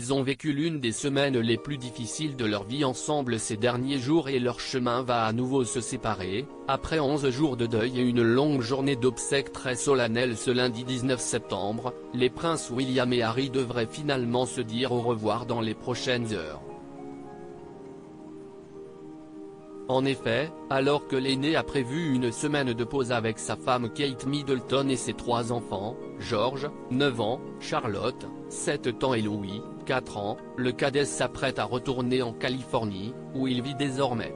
Ils ont vécu l'une des semaines les plus difficiles de leur vie ensemble ces derniers jours et leur chemin va à nouveau se séparer, après 11 jours de deuil et une longue journée d'obsèques très solennelle ce lundi 19 septembre, les princes William et Harry devraient finalement se dire au revoir dans les prochaines heures. En effet, alors que l'aîné a prévu une semaine de pause avec sa femme Kate Middleton et ses 3 enfants, George, 9 ans, Charlotte, 7 ans et Louis, 4 ans, le cadet s'apprête à retourner en Californie, où il vit désormais.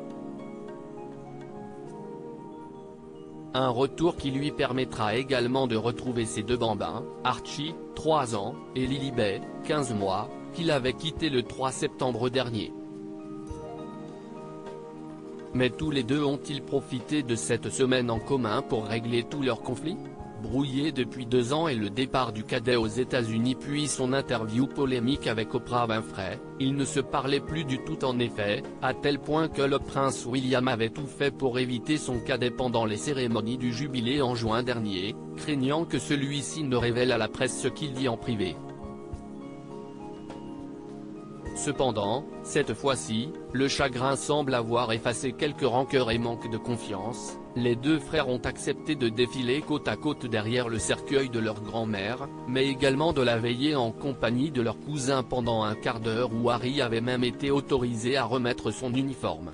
Un retour qui lui permettra également de retrouver ses 2 bambins, Archie, 3 ans, et Lilibet, 15 mois, qu'il avait quitté le 3 septembre dernier. Mais tous les deux ont-ils profité de cette semaine en commun pour régler tous leurs conflits? Brouillés depuis 2 ans et le départ du cadet aux États-Unis puis son interview polémique avec Oprah Winfrey, ils ne se parlaient plus du tout en effet, à tel point que le prince William avait tout fait pour éviter son cadet pendant les cérémonies du jubilé en juin dernier, craignant que celui-ci ne révèle à la presse ce qu'il dit en privé. Cependant, cette fois-ci, le chagrin semble avoir effacé quelques rancœurs et manque de confiance, les 2 frères ont accepté de défiler côte à côte derrière le cercueil de leur grand-mère, mais également de la veiller en compagnie de leur cousin pendant un quart d'heure où Harry avait même été autorisé à remettre son uniforme.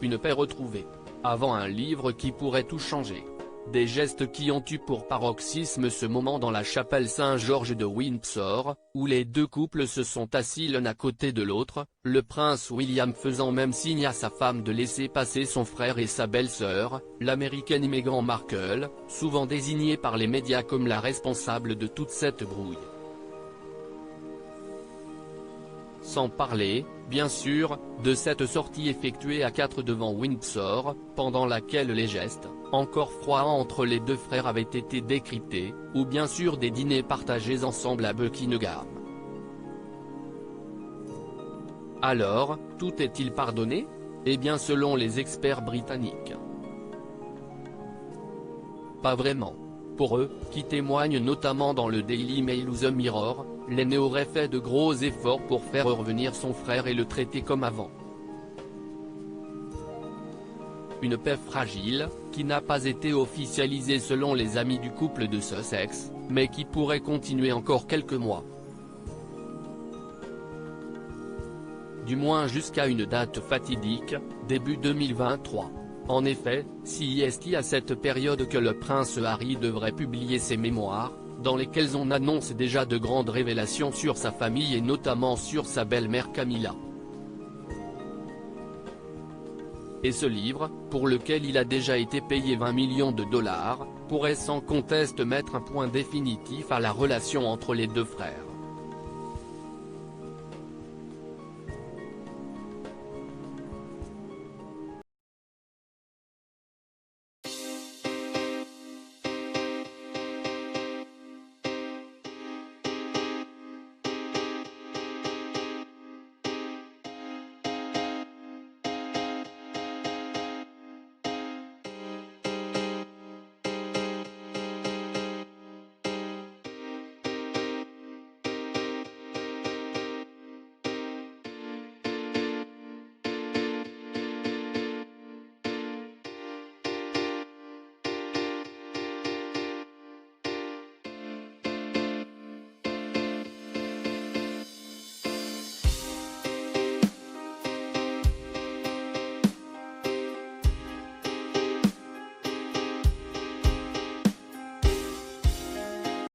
Une paix retrouvée. Avant un livre qui pourrait tout changer. Des gestes qui ont eu pour paroxysme ce moment dans la chapelle Saint-Georges de Windsor, où les 2 couples se sont assis l'un à côté de l'autre, le prince William faisant même signe à sa femme de laisser passer son frère et sa belle-sœur, l'américaine Meghan Markle, souvent désignée par les médias comme la responsable de toute cette brouille. Sans parler, bien sûr, de cette sortie effectuée à 4 devant Windsor, pendant laquelle les gestes, encore froids entre les 2 frères avaient été décryptés, ou bien sûr des dîners partagés ensemble à Buckingham. Alors, tout est-il pardonné? Eh bien selon les experts britanniques. Pas vraiment. Pour eux, qui témoignent notamment dans le Daily Mail ou The Mirror, l'aîné aurait fait de gros efforts pour faire revenir son frère et le traiter comme avant. Une paix fragile, qui n'a pas été officialisée selon les amis du couple de Sussex, mais qui pourrait continuer encore quelques mois. Du moins jusqu'à une date fatidique, début 2023. En effet, c'est à cette période que le prince Harry devrait publier ses mémoires, dans lesquels on annonce déjà de grandes révélations sur sa famille et notamment sur sa belle-mère Camilla. Et ce livre, pour lequel il a déjà été payé 20 millions de dollars, pourrait sans conteste mettre un point définitif à la relation entre les 2 frères.